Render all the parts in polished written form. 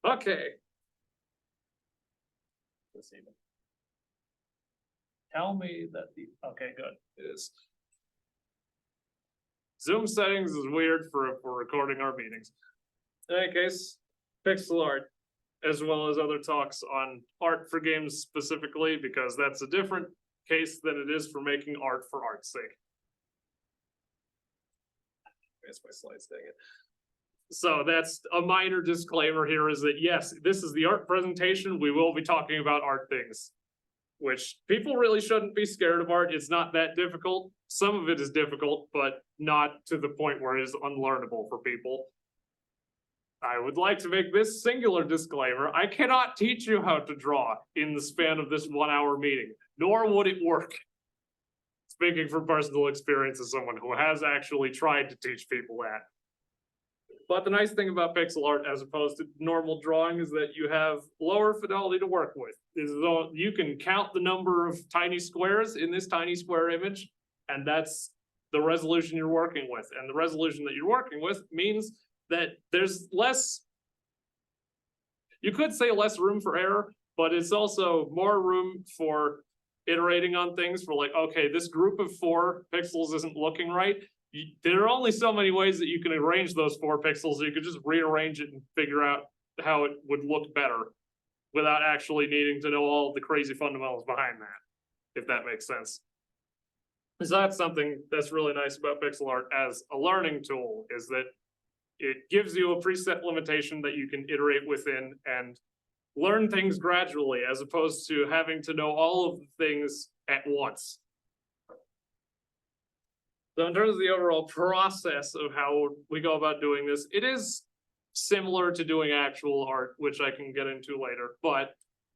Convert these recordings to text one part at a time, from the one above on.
Okay. Let's see. Tell me that the, okay, good, it is. Zoom settings is weird for recording our meetings. In any case, pixel art, as well as other talks on art for games specifically, because that's a different case than it is for making art for art's sake. That's my slides, dang it. So that's a minor disclaimer here, is that yes, this is the art presentation. We will be talking about art things, which people really shouldn't be scared of art. It's not that difficult. Some of it is difficult, but not to the point where it is unlearnable for people. I would like to make this singular disclaimer. I cannot teach you how to draw in the span of this 1 hour meeting, nor would it work. Speaking from personal experience as someone who has actually tried to teach people that. But the nice thing about pixel art as opposed to normal drawing is that you have lower fidelity to work with. You can count the number of tiny squares in this tiny square image, and that's the resolution you're working with. And the resolution that you're working with means that there's less, you could say less room for error, but it's also more room for iterating on things, for like, okay, this group of 4 pixels isn't looking right. There are only so many ways that you can arrange those 4 pixels. You could just rearrange it and figure out how it would look better without actually needing to know all the crazy fundamentals behind that, if that makes sense. So that's something that's really nice about pixel art as a learning tool, is that it gives you a preset limitation that you can iterate within and learn things gradually, as opposed to having to know all of the things at once. So in terms of the overall process of how we go about doing this, it is similar to doing actual art, which I can get into later. But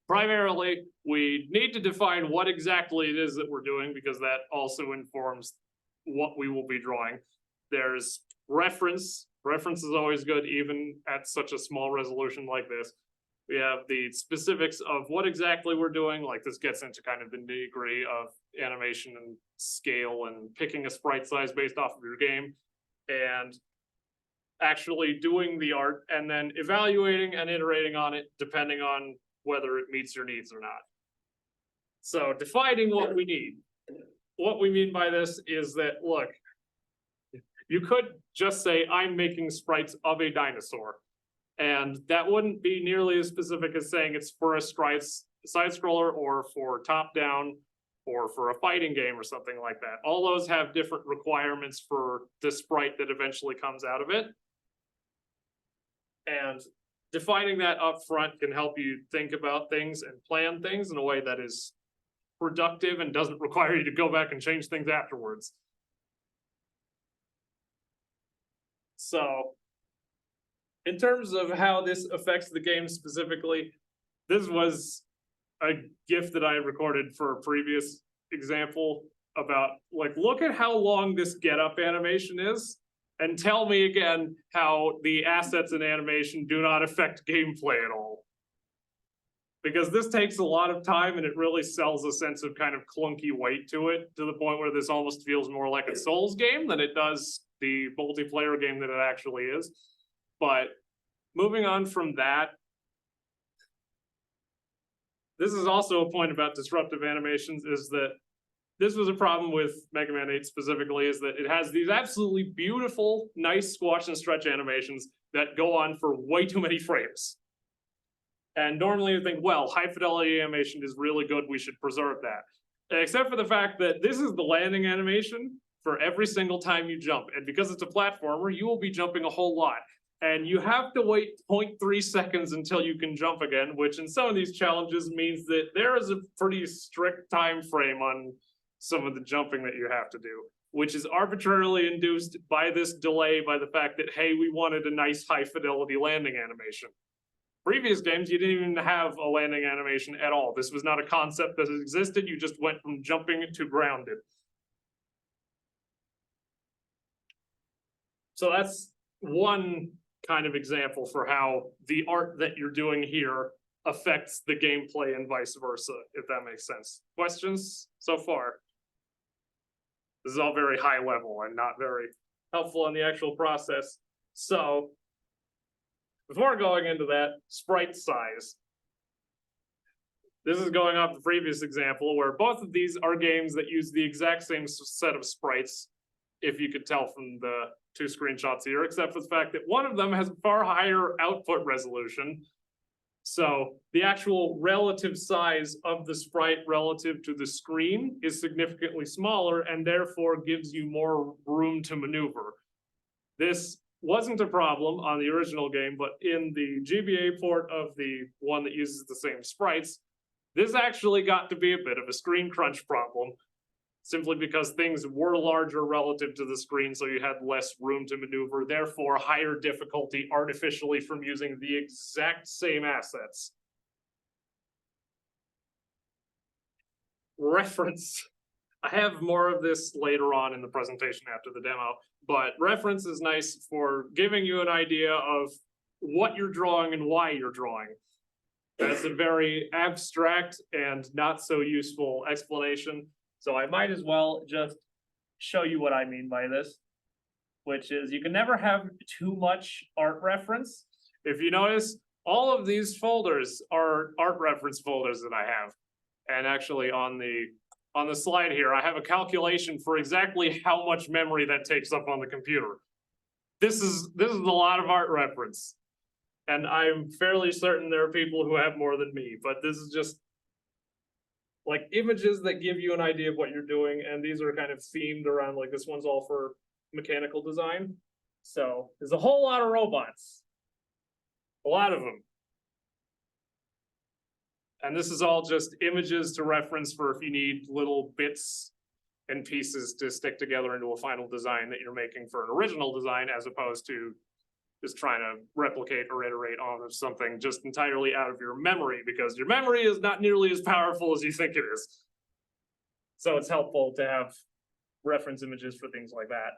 primarily, we need to define what exactly it is that we're doing, because that also informs what we will be drawing. There's reference. Reference is always good, even at such a small resolution like this. We have the specifics of what exactly we're doing, like this gets into kind of the nitty-gritty of animation and scale and picking a sprite size based off of your game, and actually doing the art and then evaluating and iterating on it depending on whether it meets your needs or not. So defining what we need. What we mean by this is that, look, you could just say, I'm making sprites of a dinosaur. And that wouldn't be nearly as specific as saying it's for a side-scroller or for top-down or for a fighting game or something like that. All those have different requirements for the sprite that eventually comes out of it. And defining that up front can help you think about things and plan things in a way that is productive and doesn't require you to go back and change things afterwards. So, in terms of how this affects the game specifically, this was a GIF that I recorded for a previous example about, like, look at how long this get up animation is, and tell me again how the assets in animation do not affect gameplay at all. Because this takes a lot of time and it really sells a sense of kind of clunky weight to it, to the point where this almost feels more like a Souls game than it does the multiplayer game that it actually is. But moving on from that, this is also a point about disruptive animations, is that this was a problem with Mega Man 8 specifically, is that it has these absolutely beautiful, nice squash and stretch animations that go on for way too many frames. And normally you think, well, high fidelity animation is really good, we should preserve that. Except for the fact that this is the landing animation for every single time you jump. And because it's a platformer, you will be jumping a whole lot. And you have to wait 0.3 seconds until you can jump again, which in some of these challenges means that there is a pretty strict time frame on some of the jumping that you have to do, which is arbitrarily induced by this delay, by the fact that, hey, we wanted a nice high fidelity landing animation. Previous games, you didn't even have a landing animation at all. This was not a concept that existed, you just went from jumping to grounded. So that's one kind of example for how the art that you're doing here affects the gameplay and vice versa, if that makes sense. Questions so far? This is all very high level and not very helpful in the actual process. So before going into that, sprite size. This is going off the previous example where both of these are games that use the exact same set of sprites, if you could tell from the two screenshots here, except for the fact that one of them has a far higher output resolution. So the actual relative size of the sprite relative to the screen is significantly smaller and therefore gives you more room to maneuver. This wasn't a problem on the original game, but in the GBA port of the one that uses the same sprites, this actually got to be a bit of a screen crunch problem, simply because things were larger relative to the screen, so you had less room to maneuver, therefore higher difficulty artificially from using the exact same assets. Reference. I have more of this later on in the presentation after the demo, but reference is nice for giving you an idea of what you're drawing and why you're drawing. That's a very abstract and not so useful explanation. So I might as well just show you what I mean by this, which is you can never have too much art reference. If you notice, all of these folders are art reference folders that I have. And actually on the slide here, I have a calculation for exactly how much memory that takes up on the computer. This is a lot of art reference. And I'm fairly certain there are people who have more than me, but this is just like images that give you an idea of what you're doing. And these are kind of themed around, like this one's all for mechanical design. So there's a whole lot of robots, a lot of them. And this is all just images to reference for if you need little bits and pieces to stick together into a final design that you're making for an original design, as opposed to just trying to replicate or iterate on something just entirely out of your memory, because your memory is not nearly as powerful as you think it is. So it's helpful to have reference images for things like that.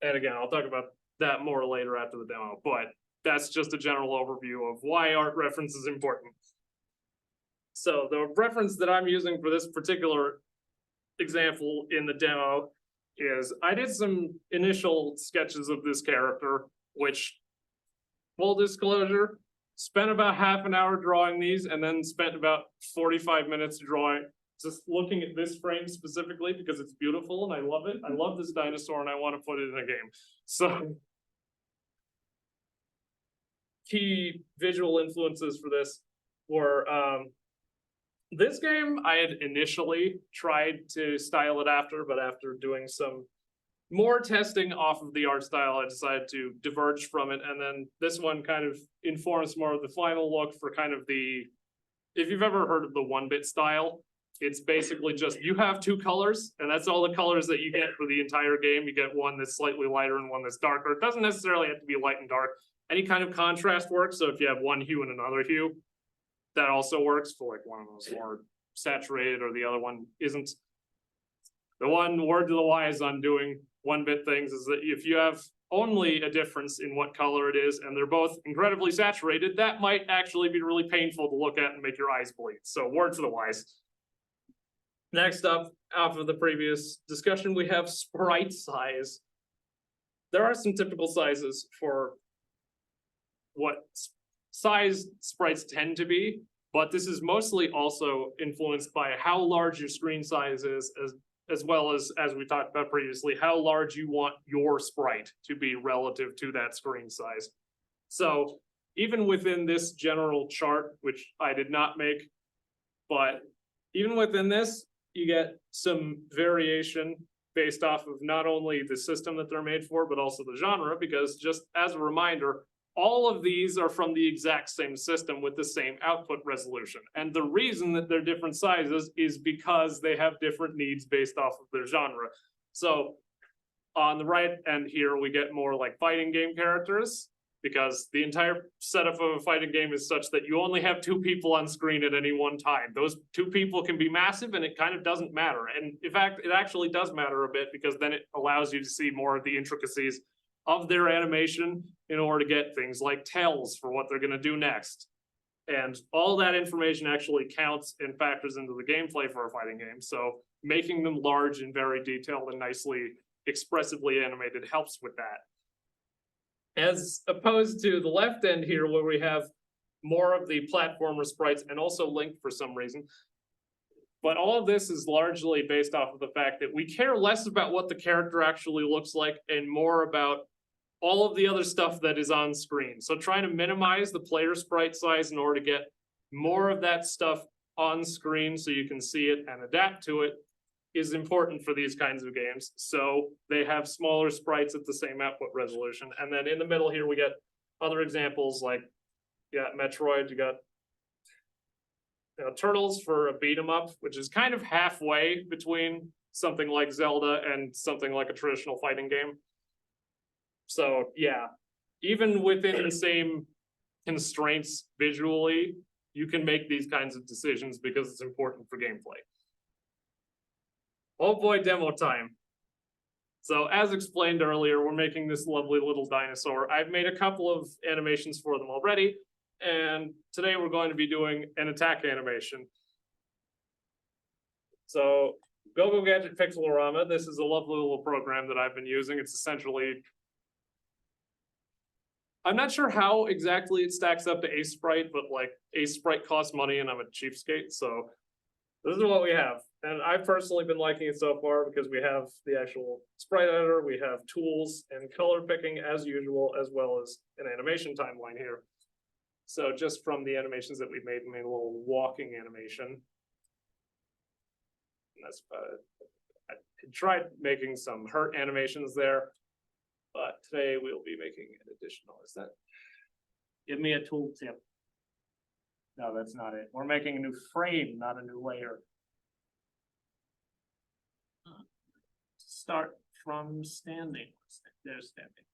And again, I'll talk about that more later after the demo, but that's just a general overview of why art reference is important. So the reference that I'm using for this particular example in the demo is I did some initial sketches of this character, which, full disclosure, spent about half an hour drawing these and then spent about 45 minutes drawing, just looking at this frame specifically because it's beautiful and I love it. I love this dinosaur and I want to put it in a game. So key visual influences for this were this game I had initially tried to style it after, but after doing some more testing off of the art style, I decided to diverge from it. And then this one kind of informs more of the final look for kind of the, if you've ever heard of the 1-bit style, it's basically just you have two colors and that's all the colors that you get for the entire game. You get one that's slightly lighter and one that's darker. It doesn't necessarily have to be light and dark. Any kind of contrast works. So if you have one hue and another hue, that also works for like one of those more saturated or the other one isn't. The one word to the wise on doing 1-bit things is that if you have only a difference in what color it is and they're both incredibly saturated, that might actually be really painful to look at and make your eyes bleed. So word to the wise. Next up, off of the previous discussion, we have sprite size. There are some typical sizes for what size sprites tend to be, but this is mostly also influenced by how large your screen size is, as well as we talked about previously, how large you want your sprite to be relative to that screen size. So even within this general chart, which I did not make, but even within this, you get some variation based off of not only the system that they're made for, but also the genre, because just as a reminder, all of these are from the exact same system with the same output resolution. And the reason that they're different sizes is because they have different needs based off of their genre. So on the right end here, we get more like fighting game characters, because the entire setup of a fighting game is such that you only have two people on screen at any one time. Those two people can be massive and it kind of doesn't matter. And in fact, it actually does matter a bit, because then it allows you to see more of the intricacies of their animation in order to get things like tells for what they're going to do next. And all that information actually counts and factors into the gameplay for a fighting game. So making them large and very detailed and nicely expressively animated helps with that. As opposed to the left end here, where we have more of the platformer sprites and also Link for some reason. But all of this is largely based off of the fact that we care less about what the character actually looks like and more about all of the other stuff that is on screen. So trying to minimize the player sprite size in order to get more of that stuff on screen so you can see it and adapt to it is important for these kinds of games. So they have smaller sprites at the same output resolution. And then in the middle here, we get other examples like, yeah, Metroid, you got Turtles for a beat 'em up, which is kind of halfway between something like Zelda and something like a traditional fighting game. So yeah, even within the same constraints visually, you can make these kinds of decisions because it's important for gameplay. Oh boy, demo time. So as explained earlier, we're making this lovely little dinosaur. I've made a couple of animations for them already, and today we're going to be doing an attack animation. So Go Gadget Pixelorama, this is a lovely little program that I've been using. It's essentially, I'm not sure how exactly it stacks up to Ace Sprite, but like Ace Sprite costs money and I'm a cheapskate, so this is what we have. And I've personally been liking it so far because we have the actual sprite editor, we have tools and color picking as usual, as well as an animation timeline here. So just from the animations that we made a little walking animation. And that's I tried making some hurt animations there, but today we'll be making an additional. Is that? Give me a tool tip. No, that's not it. We're making a new frame, not a new layer. Start from standing. There's standing.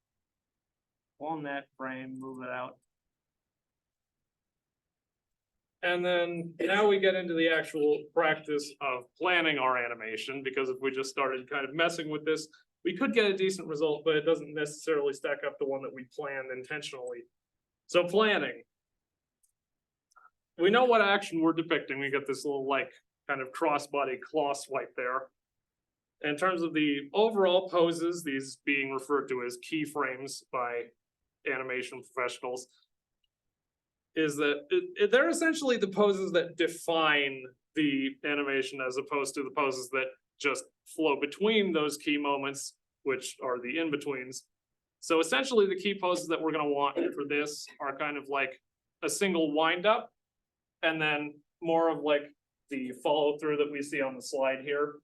On that frame, move it out. And then now we get into the actual practice of planning our animation, because if we just started kind of messing with this, we could get a decent result, but it doesn't necessarily stack up to one that we planned intentionally. So planning. We know what action we're depicting. We get this little like kind of crossbody claw swipe there. In terms of the overall poses, these being referred to as keyframes by animation professionals, is that they're essentially the poses that define the animation as opposed to the poses that just flow between those key moments, which are the in-betweens. So essentially the key poses that we're gonna want for this are kind of like a single wind up, and then more of like the follow through that we see on the slide here.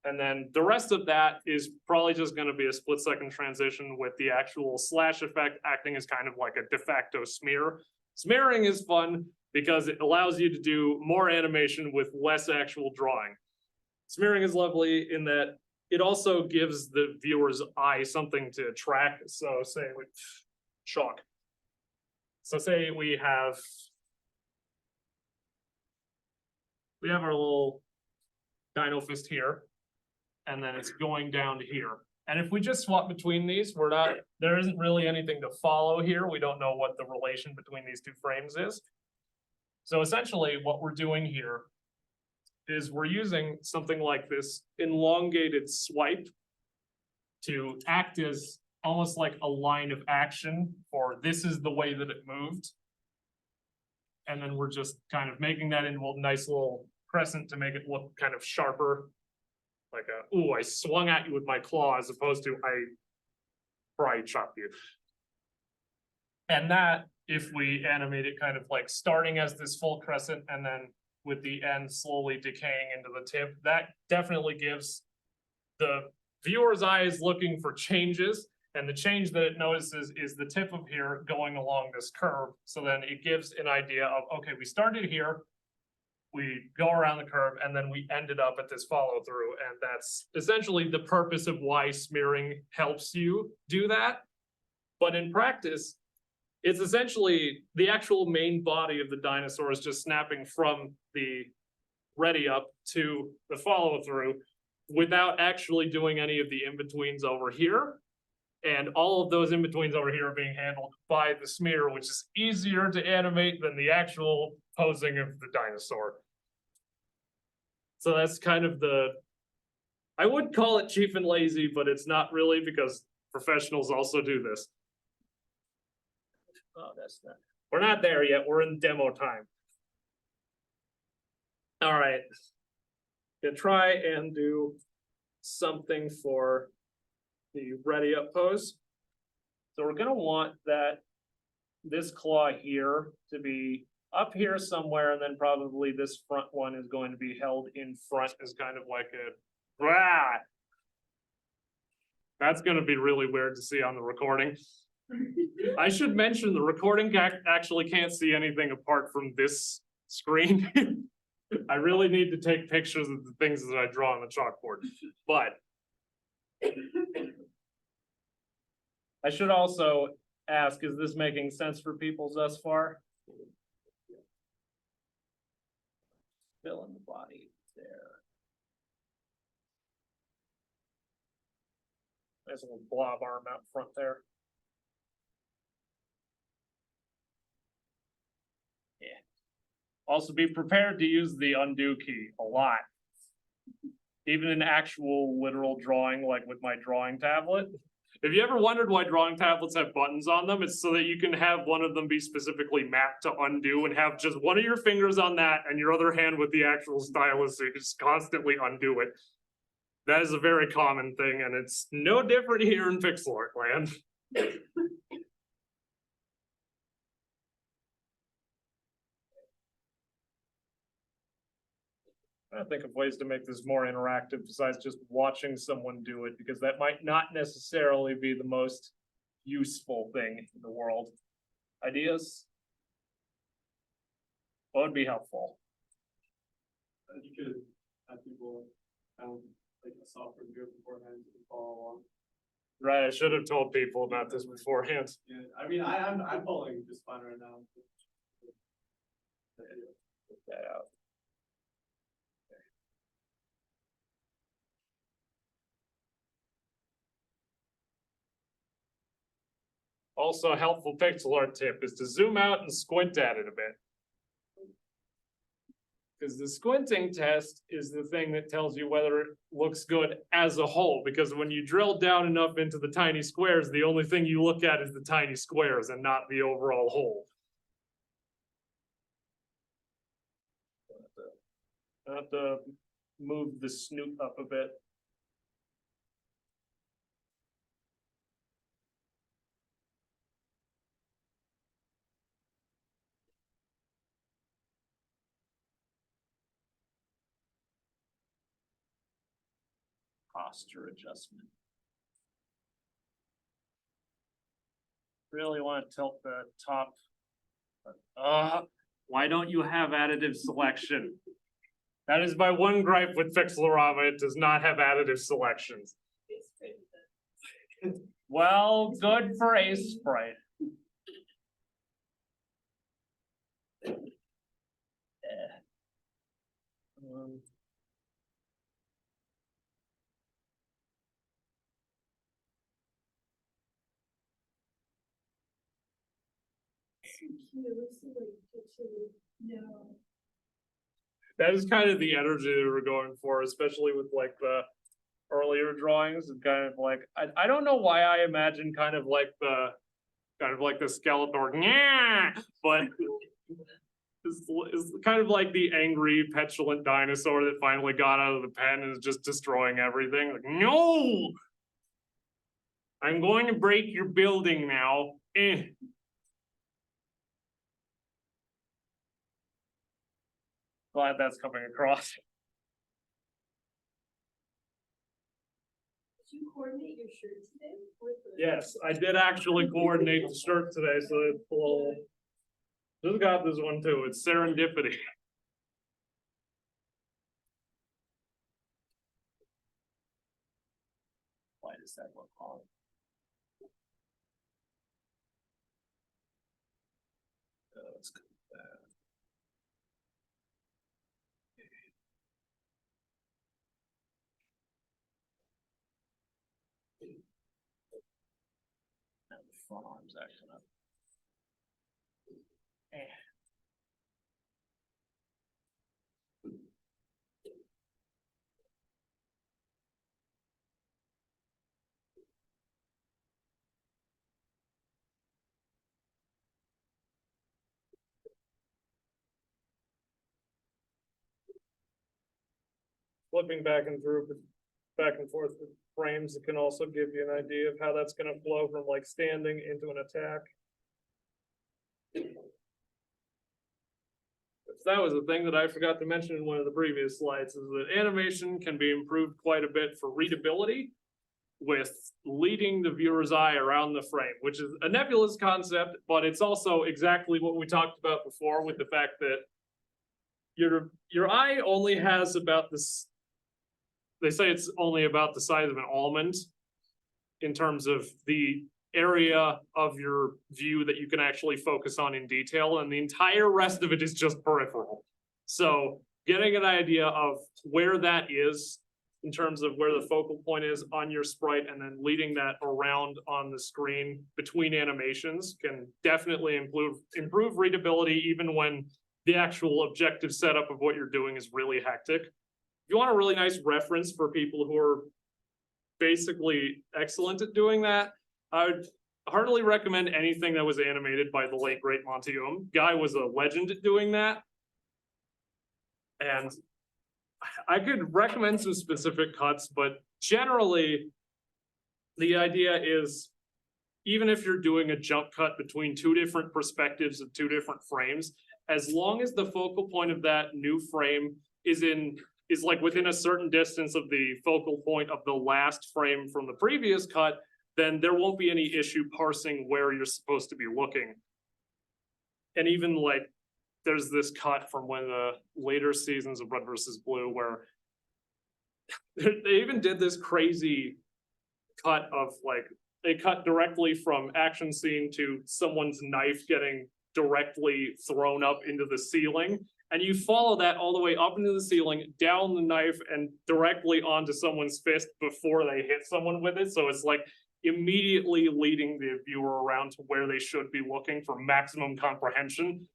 And then the rest of that is probably just gonna be a split second transition with the actual slash effect acting as kind of like a de facto smear. Smearing is fun because it allows you to do more animation with less actual drawing. Smearing is lovely in that it also gives the viewer's eye something to track. So say with chalk. So say we have our little dino fist here, and then it's going down to here. And if we just swap between these, there isn't really anything to follow here. We don't know what the relation between these two frames is. So essentially what we're doing here is we're using something like this elongated swipe to act as almost like a line of action for this is the way that it moved. And then we're just kind of making that into a nice little crescent to make it look kind of sharper. Like ooh, I swung at you with my claw as opposed to I probably chopped you. And that, if we animate it kind of like starting as this full crescent and then with the end slowly decaying into the tip, that definitely gives the viewer's eyes looking for changes. And the change that it notices is the tip of here going along this curve. So then it gives an idea of, okay, we started here, we go around the curve, and then we ended up at this follow through. And that's essentially the purpose of why smearing helps you do that. But in practice, it's essentially the actual main body of the dinosaur is just snapping from the ready up to the follow through without actually doing any of the in-betweens over here. And all of those in-betweens over here are being handled by the smear, which is easier to animate than the actual posing of the dinosaur. So that's kind of I would call it cheap and lazy, but it's not really because professionals also do this. Oh, that's not. We're not there yet. We're in demo time. All right. Gonna try and do something for the ready up pose. So we're gonna want this claw here to be up here somewhere, and then probably this front one is going to be held in front as kind of like a. Ah! That's gonna be really weird to see on the recording. I should mention the recording actually can't see anything apart from this screen. I really need to take pictures of the things that I draw on the chalkboard, but I should also ask, is this making sense for people thus far? Fill in the body there. Nice little blob arm out front there. Yeah. Also be prepared to use the undo key a lot. Even in actual literal drawing, like with my drawing tablet. If you ever wondered why drawing tablets have buttons on them, it's so that you can have one of them be specifically mapped to undo and have just one of your fingers on that and your other hand with the actual stylus, so you can just constantly undo it. That is a very common thing, and it's no different here in pixel art land. I think of ways to make this more interactive besides just watching someone do it, because that might not necessarily be the most useful thing in the world. Ideas? What would be helpful? You could have people like a software do it beforehand to follow along. Right, I should have told people about this beforehand. Yeah, I mean, I'm following just fine right now. Put that out. Also, a helpful pixel art tip is to zoom out and squint at it a bit. Because the squinting test is the thing that tells you whether it looks good as a whole. Because when you drill down enough into the tiny squares, the only thing you look at is the tiny squares and not the overall whole. I have to move the snoot up a bit. Posture adjustment. Really want to tilt the top. Why don't you have additive selection? That is my one gripe with Pixelorama. It does not have additive selections. Well, good for a sprite. That is kind of the energy that we're going for, especially with like the earlier drawings. And kind of like I don't know why I imagine kind of like the Skeletor, yeah, but is kind of like the angry, petulant dinosaur that finally got out of the pen and is just destroying everything. Like, no, I'm going to break your building now. Glad that's coming across. Did you coordinate your shirt today? Yes, I did actually coordinate the shirt today, so it's a little. Just got this one too. It's serendipity. Why does that look wrong? Let's go with that. Now the front arm's acting up. flipping back and forth with frames, it can also give you an idea of how that's gonna flow from like standing into an attack. That was the thing that I forgot to mention in one of the previous slides, is that animation can be improved quite a bit for readability with leading the viewer's eye around the frame, which is a nebulous concept, but it's also exactly what we talked about before with the fact that your eye only has about this, they say it's only about the size of an almond in terms of the area of your view that you can actually focus on in detail, and the entire rest of it is just peripheral. So getting an idea of where that is in terms of where the focal point is on your sprite and then leading that around on the screen between animations can definitely improve readability even when the actual objective setup of what you're doing is really hectic. If you want a really nice reference for people who are basically excellent at doing that, I would heartily recommend anything that was animated by the late great Monty Guy was a legend at doing that. And I could recommend some specific cuts, but generally the idea is, even if you're doing a jump cut between two different perspectives of two different frames, as long as the focal point of that new frame is like within a certain distance of the focal point of the last frame from the previous cut, then there won't be any issue parsing where you're supposed to be looking. And even like, there's this cut from one of the later seasons of Red vs. Blue where they even did this crazy cut of like, they cut directly from action scene to someone's knife getting directly thrown up into the ceiling. And you follow that all the way up into the ceiling, down the knife, and directly onto someone's fist before they hit someone with it. So it's like immediately leading the viewer around to where they should be looking for maximum comprehension.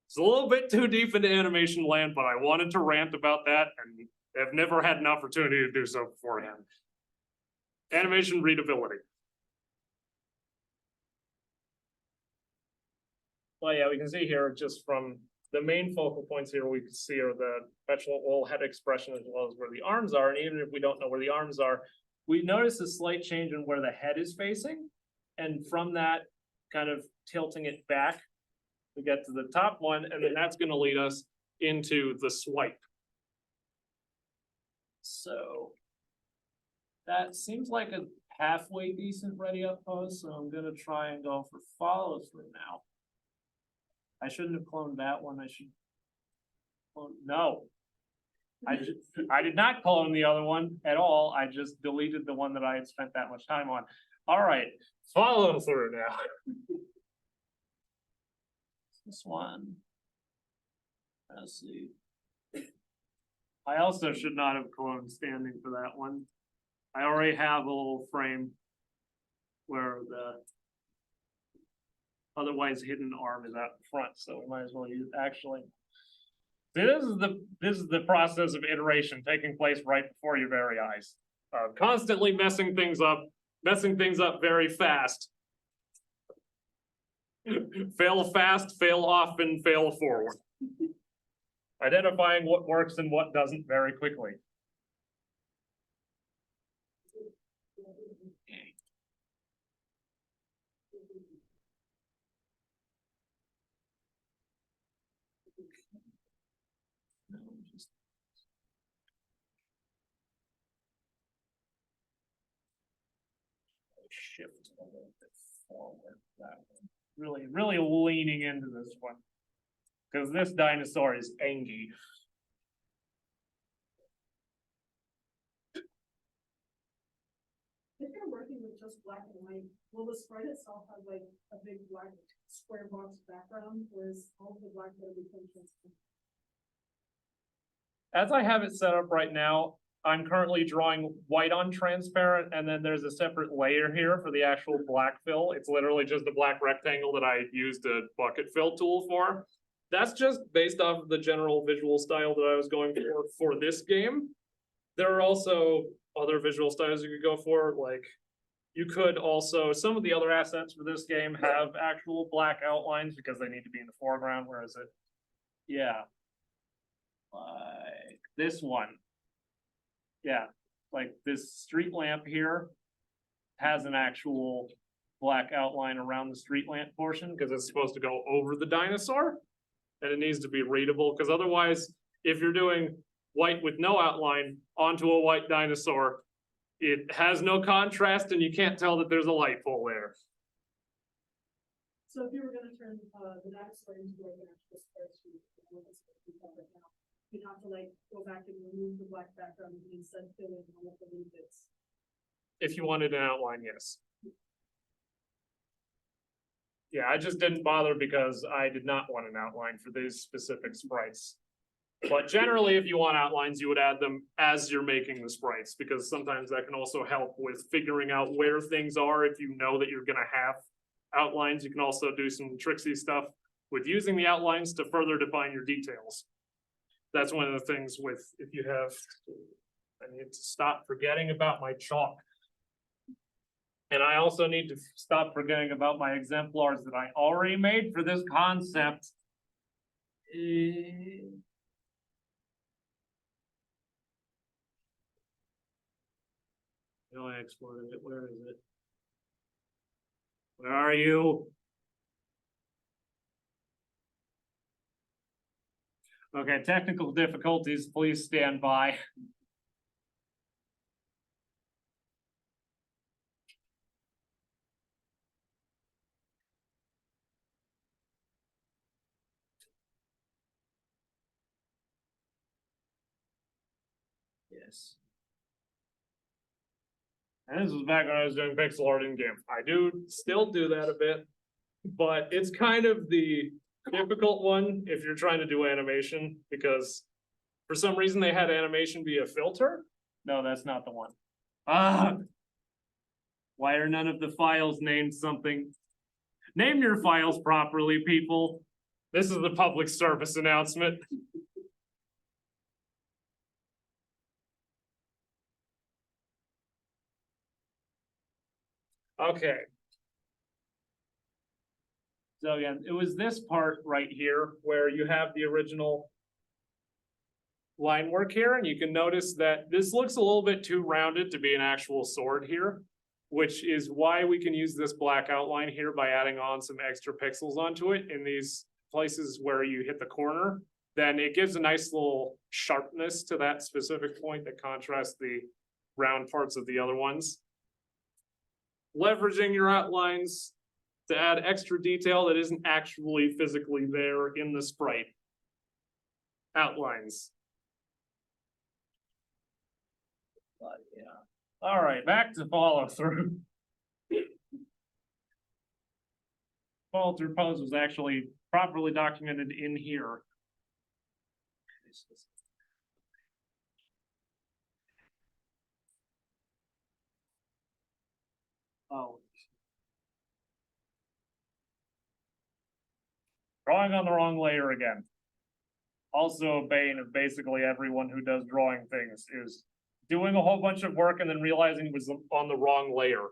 It's a little bit too deep into animation land, but I wanted to rant about that and have never had an opportunity to do so beforehand. Animation readability. Well, yeah, we can see here just from the main focal points here, we can see are the petulant head expression as well as where the arms are. And even if we don't know where the arms are, we notice a slight change in where the head is facing. And from that, kind of tilting it back, we get to the top one, and then that's going to lead us into the swipe. So that seems like a halfway decent ready up pose, so I'm going to try and go for follow through now. I shouldn't have cloned that one. I should clone, no. I did not clone the other one at all. I just deleted the one that I had spent that much time on. All right, follow through now. This one. Let's see. I also should not have cloned standing for that one. I already have a little frame where the otherwise hidden arm is out in front, so we might as well use actually. This is the process of iteration taking place right before your very eyes. Constantly messing things up very fast. Fail fast, fail often, fail forward. Identifying what works and what doesn't very quickly. Shift a little bit forward that one. Really leaning into this one. Because this dinosaur is angy. If you're working with just black and white, will the sprite itself have like a big black square box background, or is all the black going to be transparent? As I have it set up right now, I'm currently drawing white on transparent, and then there's a separate layer here for the actual black fill. It's literally just a black rectangle that I used a bucket fill tool for. That's just based off of the general visual style that I was going for this game. There are also other visual styles you could go for, like you could also, some of the other assets for this game have actual black outlines because they need to be in the foreground, whereas it, yeah, like this one. Yeah, like this street lamp here has an actual black outline around the street lamp portion, because it's supposed to go over the dinosaur. And it needs to be readable, because otherwise, if you're doing white with no outline onto a white dinosaur, it has no contrast and you can't tell that there's a light pole there. So if you were gonna turn, the dinosaur into like an actual spreadsheet, you'd have to like go back and remove the black background and instead fill in all of the little bits. If you wanted an outline, yes. Yeah, I just didn't bother because I did not want an outline for these specific sprites. But generally, if you want outlines, you would add them as you're making the sprites, because sometimes that can also help with figuring out where things are. If you know that you're gonna have outlines, you can also do some tricksy stuff with using the outlines to further define your details. That's one of the things with, if you have, I need to stop forgetting about my chalk. And I also need to stop forgetting about my exemplars that I already made for this concept. No, I exported it. Where is it? Where are you? Okay, technical difficulties, please stand by. Yes. And this was back when I was doing pixel art in game. I do still do that a bit, but it's kind of the difficult one if you're trying to do animation, because for some reason they had animation be a filter. No, that's not the one. Ah. Why are none of the files named something? Name your files properly, people. This is the public service announcement. Okay. So yeah, it was this part right here where you have the original line work here, and you can notice that this looks a little bit too rounded to be an actual sword here, which is why we can use this black outline here by adding on some extra pixels onto it in these places where you hit the corner. Then it gives a nice little sharpness to that specific point that contrasts the round parts of the other ones. Leveraging your outlines to add extra detail that isn't actually physically there in the sprite. Outlines. But yeah. All right, back to follow through. Follow through pose was actually properly documented in here. Oh. Drawing on the wrong layer again. Also a bane of basically everyone who does drawing things is doing a whole bunch of work and then realizing it was on the wrong layer.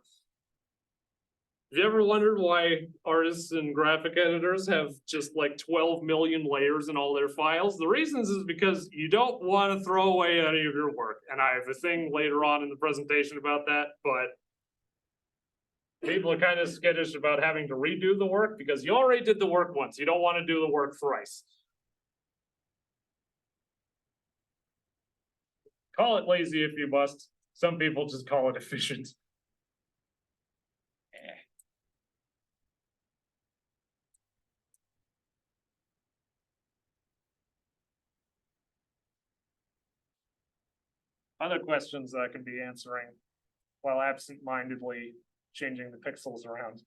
Have you ever wondered why artists and graphic editors have just like 12 million layers in all their files? The reasons is because you don't want to throw away any of your work. And I have a thing later on in the presentation about that, but people are kind of skittish about having to redo the work because you already did the work once. You don't want to do the work thrice. Call it lazy if you must. Some people just call it efficient. Other questions I can be answering while absent-mindedly changing the pixels around.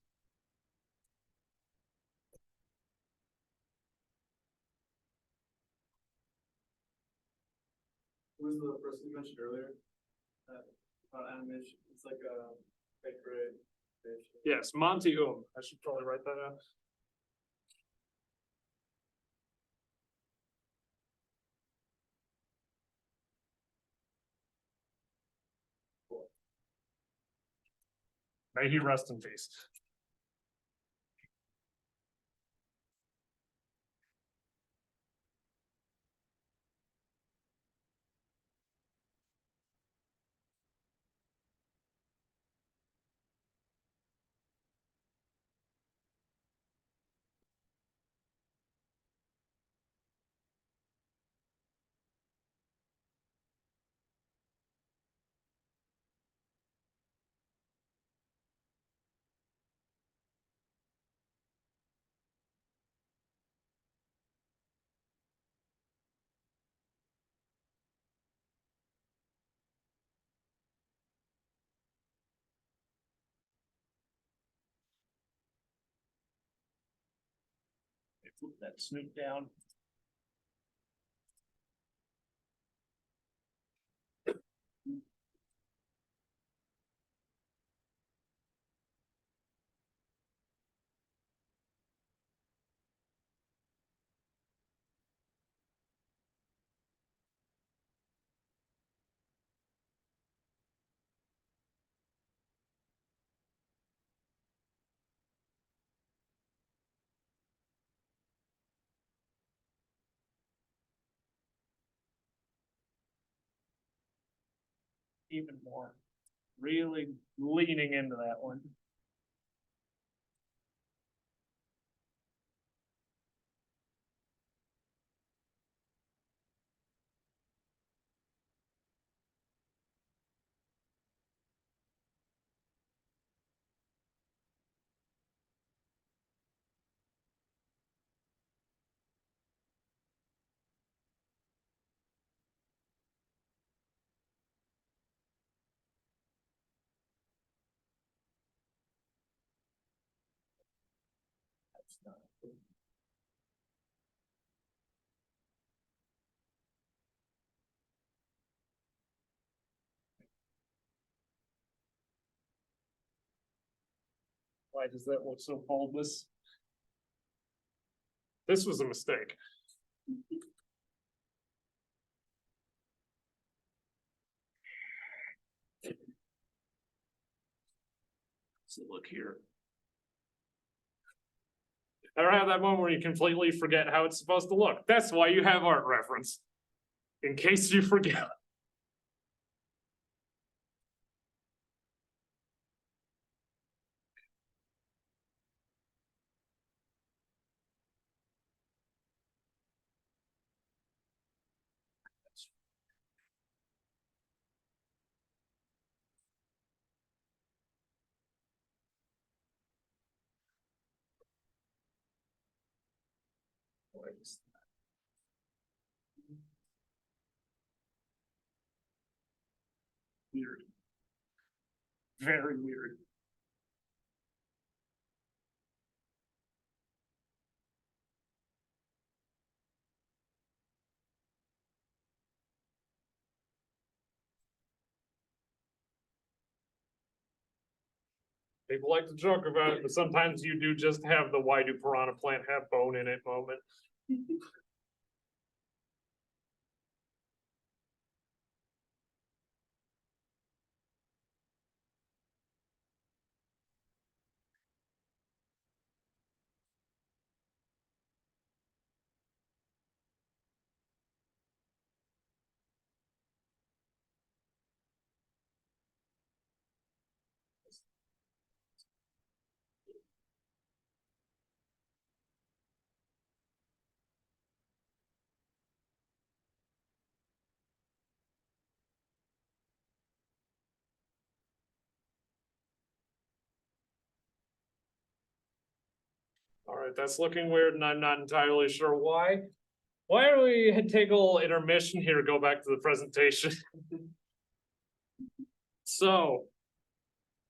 Who was the person you mentioned earlier? About animation, it's like a fake grade. Yes, Monty I should probably write that out. May he rest in peace. Flip that snoot down. Even more, really leaning into that one. That's not good. Why does that look so bulbous? This was a mistake. So look here. Ever have that moment where you completely forget how it's supposed to look? That's why you have art reference. In case you forget. Weird. Very weird. People like to joke about it, but sometimes you do just have the why do piranha plant have bone in it moment. All right, that's looking weird and I'm not entirely sure why. Why don't we take a little intermission here, go back to the presentation? So,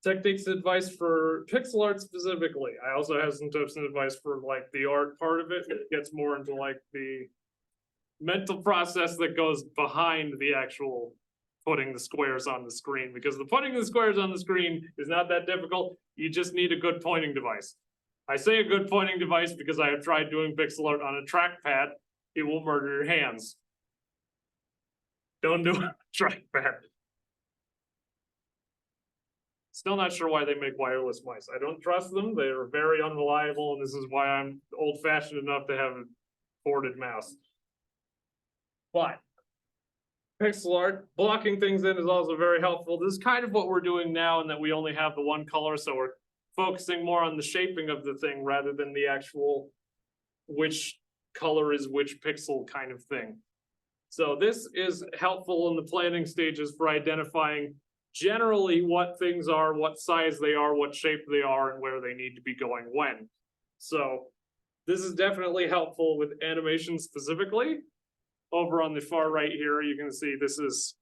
techniques and advice for pixel art specifically. I also have some tips and advice for like the art part of it. It gets more into like the mental process that goes behind the actual putting the squares on the screen, because the putting the squares on the screen is not that difficult. You just need a good pointing device. I say a good pointing device because I have tried doing pixel art on a trackpad. It will murder your hands. Don't do it on a trackpad. Still not sure why they make wireless mice. I don't trust them. They are very unreliable, and this is why I'm old-fashioned enough to have a corded mouse. But pixel art, blocking things in is also very helpful. This is kind of what we're doing now, in that we only have the one color, so we're focusing more on the shaping of the thing rather than the actual which color is which pixel kind of thing. So this is helpful in the planning stages for identifying generally what things are, what size they are, what shape they are, and where they need to be going when. So this is definitely helpful with animation specifically. Over on the far right here, you can see this is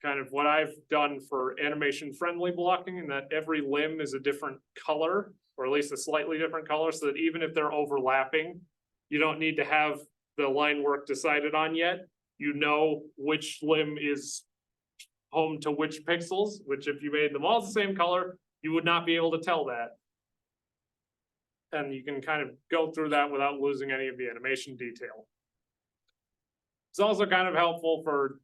kind of what I've done for animation friendly blocking, and that every limb is a different color, or at least a slightly different color, so that even if they're overlapping, You don't need to have the line work decided on yet. You know which limb is home to which pixels, which if you made them all the same color, you would not be able to tell that. And you can kind of go through that without losing any of the animation detail. It's also kind of helpful for,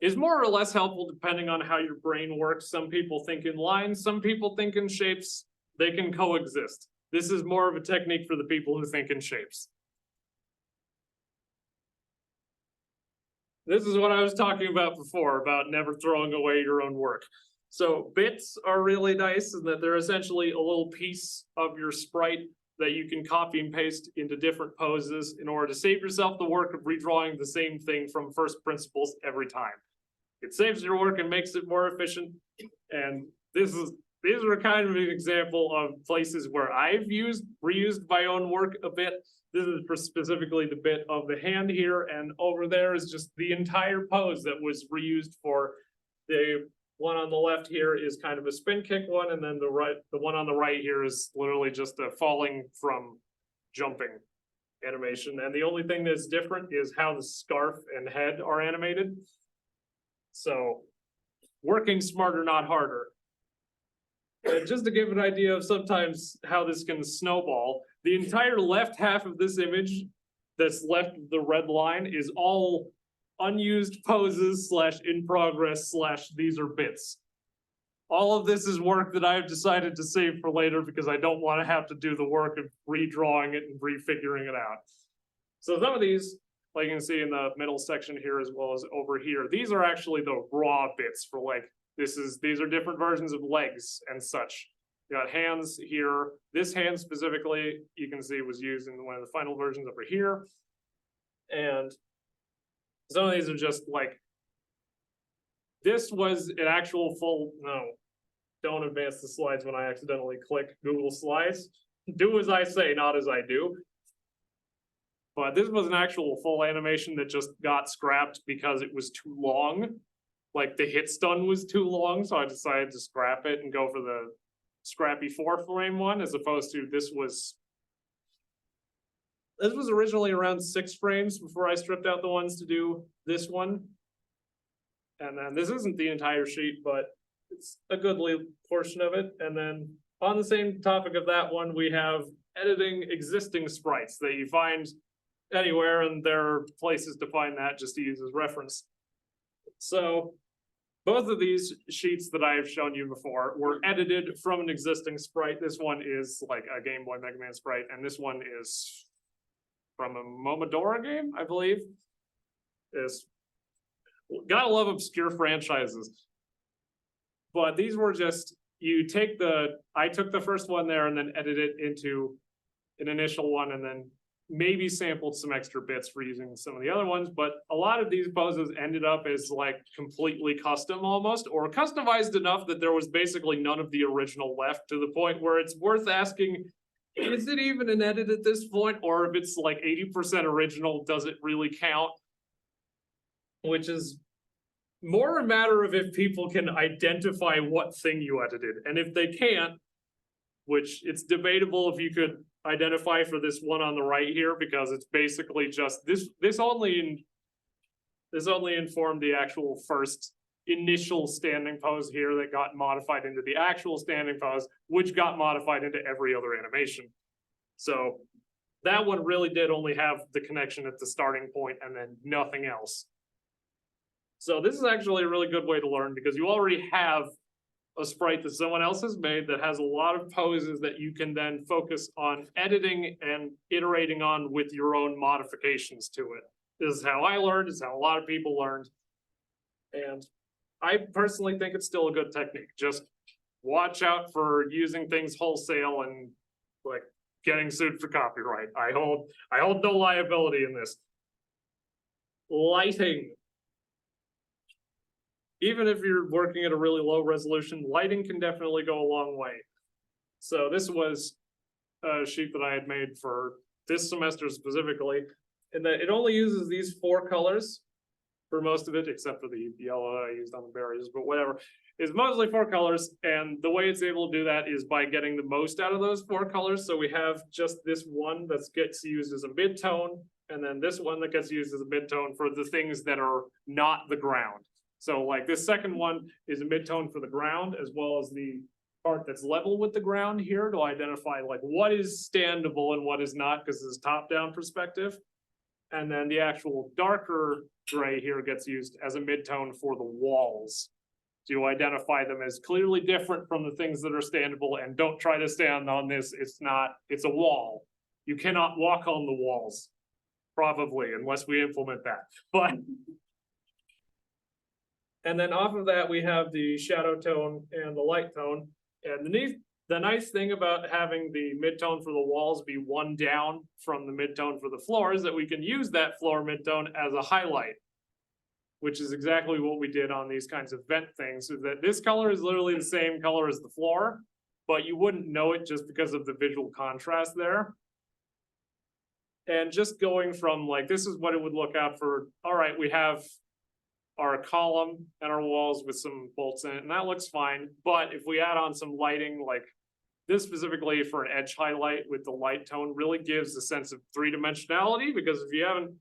is more or less helpful depending on how your brain works. Some people think in lines, some people think in shapes. They can coexist. This is more of a technique for the people who think in shapes. This is what I was talking about before, about never throwing away your own work. So bits are really nice in that they're essentially a little piece of your sprite that you can copy and paste into different poses in order to save yourself the work of redrawing the same thing from first principles every time. It saves your work and makes it more efficient. And these are kind of an example of places where I've reused my own work a bit. This is for specifically the bit of the hand here, and over there is just the entire pose that was reused for the one on the left here is kind of a spin kick one, and then the one on the right here is literally just a falling from jumping animation. And the only thing that's different is how the scarf and head are animated. So working smarter, not harder. And just to give an idea of sometimes how this can snowball, the entire left half of this image that's left of the red line is all unused poses / in progress / these are bits. All of this is work that I've decided to save for later because I don't want to have to do the work of redrawing it and refiguring it out. So some of these, like you can see in the middle section here as well as over here, these are actually the raw bits for like, these are different versions of legs and such. You got hands here. This hand specifically, you can see was used in one of the final versions over here. And some of these are just like, this was an actual full, no, don't advance the slides when I accidentally click Google Slides. Do as I say, not as I do. But this was an actual full animation that just got scrapped because it was too long. Like the hit stun was too long, so I decided to scrap it and go for the scrappy 4-frame one, as opposed to this was originally around 6 frames before I stripped out the ones to do this one. And then this isn't the entire sheet, but it's a goodly portion of it. And then on the same topic of that one, we have editing existing sprites that you find anywhere, and there are places to find that just to use as reference. So both of these sheets that I have shown you before were edited from an existing sprite. This one is like a Game Boy Mega Man sprite, and this one is from a Momodora game, I believe. Gotta love obscure franchises. But these were just, I took the first one there and then edited it into an initial one, and then maybe sampled some extra bits for using some of the other ones, but a lot of these poses ended up as like completely custom almost, or customized enough that there was basically none of the original left, to the point where it's worth asking, is it even an edit at this point? Or if it's like 80% original, does it really count? Which is more a matter of if people can identify what thing you edited. And if they can't, which it's debatable if you could identify for this one on the right here, because it's basically just this only informed the actual first initial standing pose here that got modified into the actual standing pose, which got modified into every other animation. So that one really did only have the connection at the starting point and then nothing else. So this is actually a really good way to learn, because you already have a sprite that someone else has made that has a lot of poses that you can then focus on editing and iterating on with your own modifications to it. This is how I learned, it's how a lot of people learned. And I personally think it's still a good technique. Just watch out for using things wholesale and like getting sued for copyright. I hold no liability in this. Lighting. Even if you're working at a really low resolution, lighting can definitely go a long way. So this was a sheet that I had made for this semester specifically, and that it only uses these 4 colors for most of it, except for the yellow that I used on the berries, but whatever. is mostly 4 colors, and the way it's able to do that is by getting the most out of those 4 colors. So we have just this one that gets used as a mid-tone, and then this one that gets used as a mid-tone for the things that are not the ground. So like this second one is a mid-tone for the ground, as well as the part that's level with the ground here to identify like what is standable and what is not, because it's top-down perspective. And then the actual darker gray here gets used as a mid-tone for the walls, to identify them as clearly different from the things that are standable, and don't try to stand on this, it's a wall. You cannot walk on the walls, probably, unless we implement that, but. And then off of that, we have the shadow tone and the light tone, and the nice thing about having the mid-tone for the walls be one down from the mid-tone for the floor is that we can use that floor mid-tone as a highlight, which is exactly what we did on these kinds of vent things, is that this color is literally the same color as the floor, but you wouldn't know it just because of the visual contrast there. And just going from like, this is what it would look out for, all right, we have our column and our walls with some bolts in it, and that looks fine. But if we add on some lighting, like this specifically for an edge highlight with the light tone, really gives a sense of 3-dimensionality, because if you haven't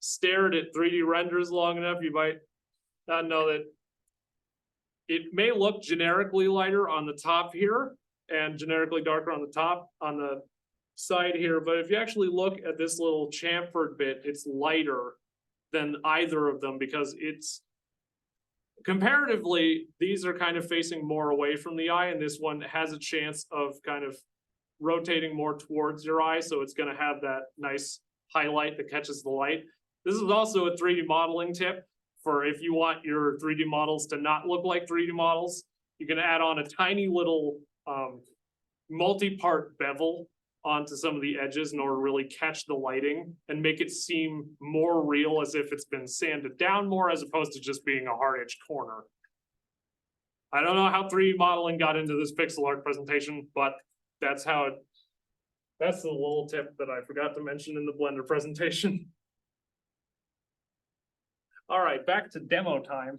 stared at 3D renders long enough, you might not know that it may look generically lighter on the top here and generically darker on the top, on the side here. But if you actually look at this little chamfered bit, it's lighter than either of them, because it's comparatively, these are kind of facing more away from the eye, and this one has a chance of kind of rotating more towards your eye. So it's going to have that nice highlight that catches the light. This is also a 3D modeling tip for if you want your 3D models to not look like 3D models. You can add on a tiny little multi-part bevel onto some of the edges in order to really catch the lighting and make it seem more real, as if it's been sanded down more, as opposed to just being a hard-edged corner. I don't know how 3D modeling got into this pixel art presentation, but that's how it, that's the little tip that I forgot to mention in the Blender presentation. All right, back to demo time.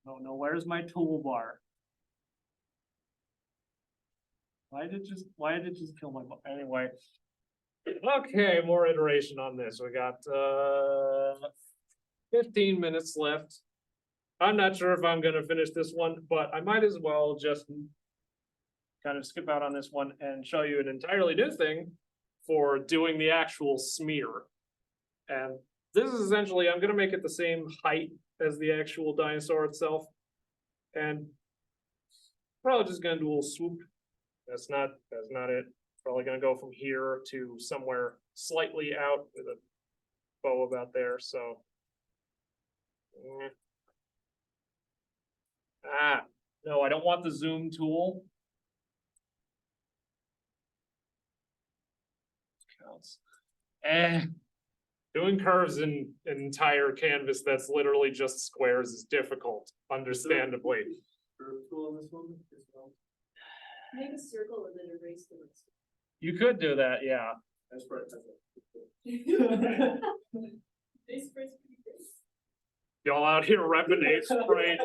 Oh no, where's my toolbar? Why did it just kill my, anyway. Okay, more iteration on this. We got 15 minutes left. I'm not sure if I'm gonna finish this one, but I might as well just kind of skip out on this one and show you an entirely new thing for doing the actual smear. And this is essentially, I'm gonna make it the same height as the actual dinosaur itself. And probably just gonna do a little swoop. That's not it. Probably gonna go from here to somewhere slightly out with a bow about there, so. No, I don't want the zoom tool. Counts. Doing curves in an entire canvas that's literally just squares is difficult, understandably. Curve tool on this one as well. Make a circle and then erase the rest. You could do that, yeah. That's right. This sprite's pretty great. Y'all out here repping a sprite.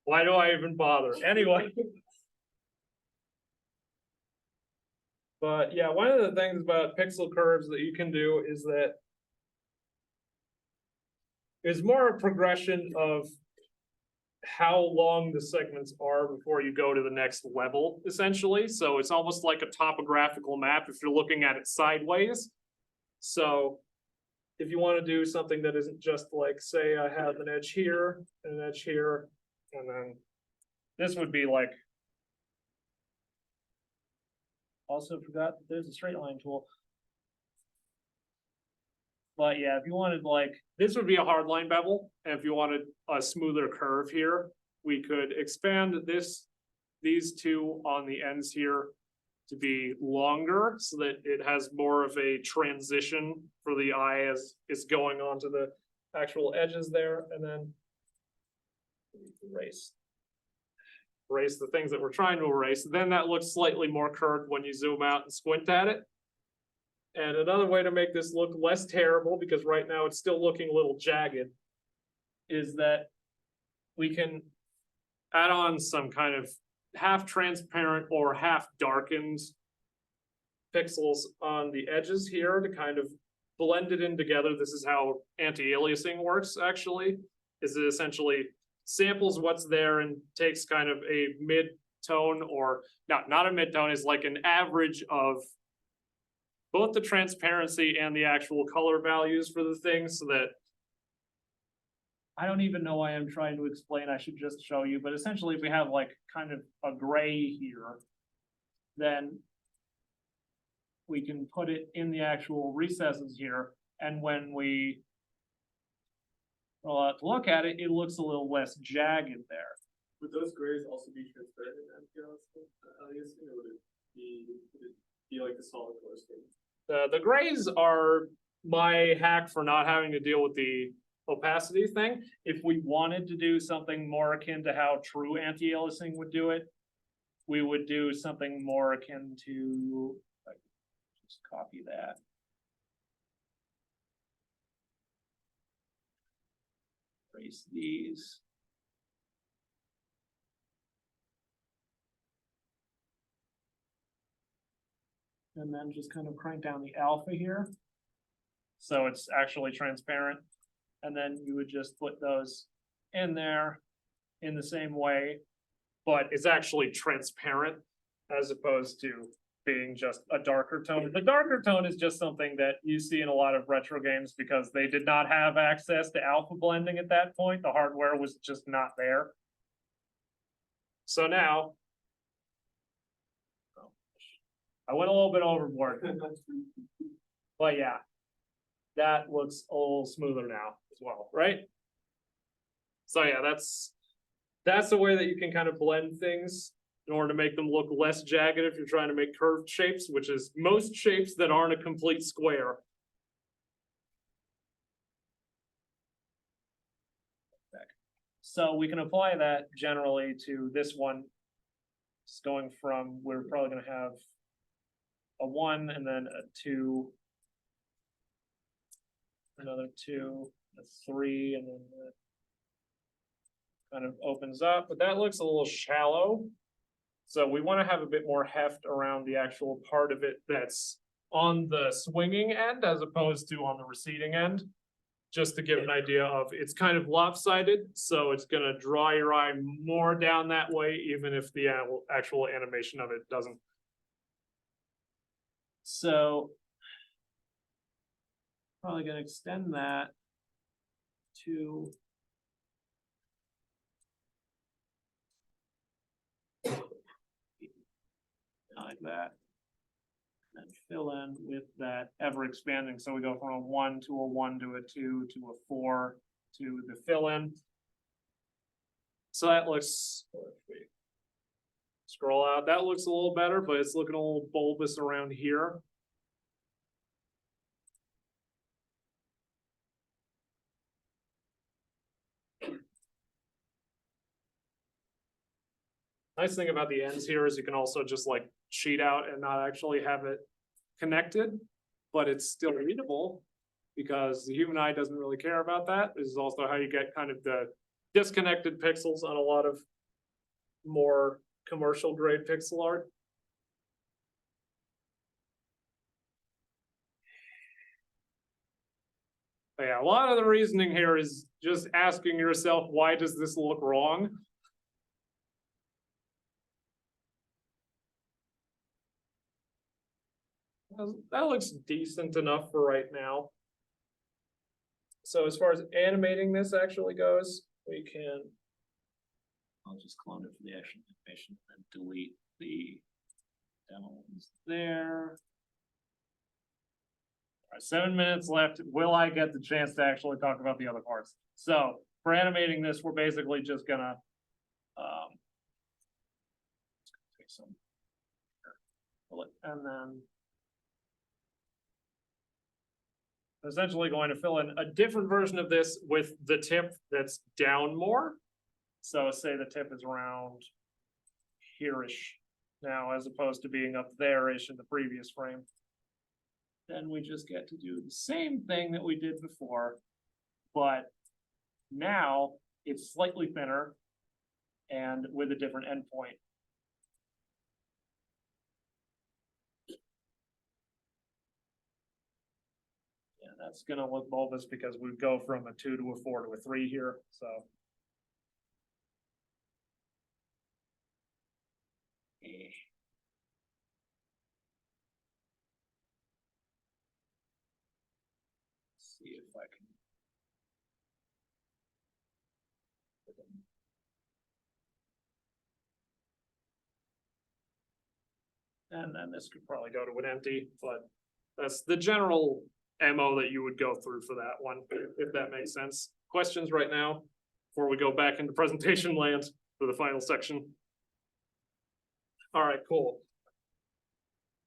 Why do I even bother? Anyway. But yeah, one of the things about pixel curves that you can do is that it's more a progression of how long the segments are before you go to the next level, essentially. So it's almost like a topographical map if you're looking at it sideways. So if you want to do something that isn't just like, say I have an edge here and an edge here, and then this would be like, also forgot there's a straight line tool. But yeah, if you wanted like, this would be a hard line bevel. And if you wanted a smoother curve here, we could expand these two on the ends here to be longer so that it has more of a transition for the eye as it's going onto the actual edges there. And then erase the things that we're trying to erase. Then that looks slightly more curved when you zoom out and squint at it. And another way to make this look less terrible, because right now it's still looking a little jagged, is that we can add on some kind of half transparent or half darkened pixels on the edges here to kind of blend it in together. This is how anti-aliasing works, actually, is it essentially samples what's there and takes kind of a mid-tone, or not a mid-tone, is like an average of both the transparency and the actual color values for the thing, so that I don't even know why I'm trying to explain, I should just show you, but essentially if we have like kind of a gray here, then we can put it in the actual recesses here, and when we roll out to look at it, it looks a little less jagged there. Would those grays also be transparent in aliasing, or would it be like the solid color scheme? The grays are my hack for not having to deal with the opacity thing. If we wanted to do something more akin to how true anti-aliasing would do it, we would do something more akin to, like, just copy that. Erase these. And then just kind of crank down the alpha here. So it's actually transparent. And then you would just put those in there in the same way, but it's actually transparent as opposed to being just a darker tone. The darker tone is just something that you see in a lot of retro games because they did not have access to alpha blending at that point. The hardware was just not there. So now, I went a little bit overboard, but yeah, that looks a little smoother now as well, right? So yeah, that's the way that you can kind of blend things in order to make them look less jagged if you're trying to make curved shapes, which is most shapes that aren't a complete square. So we can apply that generally to this one. It's going from, we're probably gonna have a 1 and then a 2, another 2, a 3, and then that kind of opens up, but that looks a little shallow. So we want to have a bit more heft around the actual part of it that's on the swinging end as opposed to on the receding end. Just to give an idea of, it's kind of lopsided, so it's gonna draw your eye more down that way, even if the actual animation of it doesn't. So probably gonna extend that to like that, and fill in with that ever expanding. So we go from a 1 to a 1 to a 2 to a 4 to the fill in. So that looks, if we scroll out, that looks a little better, but it's looking a little bulbous around here. Nice thing about the ends here is you can also just like cheat out and not actually have it connected, but it's still readable because the human eye doesn't really care about that. This is also how you get kind of the disconnected pixels on a lot of more commercial grade pixel art. But yeah, a lot of the reasoning here is just asking yourself, why does this look wrong? That looks decent enough for right now. So as far as animating this actually goes, we can, I'll just clone it for the actual animation and delete the demo ones there. All right, 7 minutes left. Will I get the chance to actually talk about the other parts? So for animating this, we're basically just gonna take some, and then essentially going to fill in a different version of this with the tip that's down more. So say the tip is around here-ish now, as opposed to being up there-ish in the previous frame. Then we just get to do the same thing that we did before, but now it's slightly thinner and with a different endpoint. Yeah, that's gonna look bulbous because we go from a 2 to a 4 to a 3 here, so. See if I can. And then this could probably go to an empty, but that's the general MO that you would go through for that one, if that makes sense. Questions right now, before we go back into presentation land for the final section? All right, cool.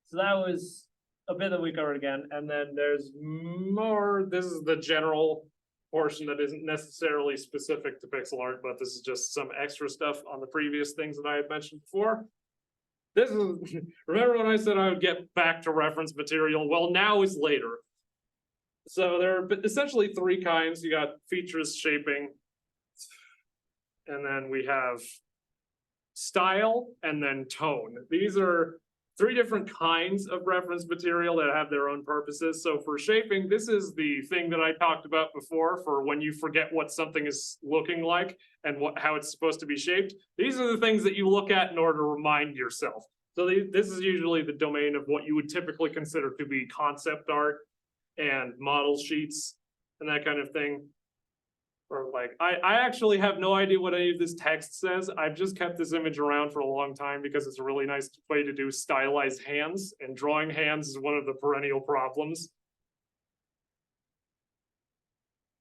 So that was a bit that we covered again, and then there's more, this is the general portion that isn't necessarily specific to pixel art, but this is just some extra stuff on the previous things that I had mentioned before. This is, remember when I said I would get back to reference material? Well, now is later. So there are essentially three kinds. You got features, shaping, and then we have style, and then tone. These are three different kinds of reference material that have their own purposes. So for shaping, this is the thing that I talked about before for when you forget what something is looking like and how it's supposed to be shaped. These are the things that you look at in order to remind yourself. So this is usually the domain of what you would typically consider to be concept art and model sheets and that kind of thing. Or like, I actually have no idea what any of this text says. I've just kept this image around for a long time because it's a really nice way to do stylized hands, and drawing hands is one of the perennial problems.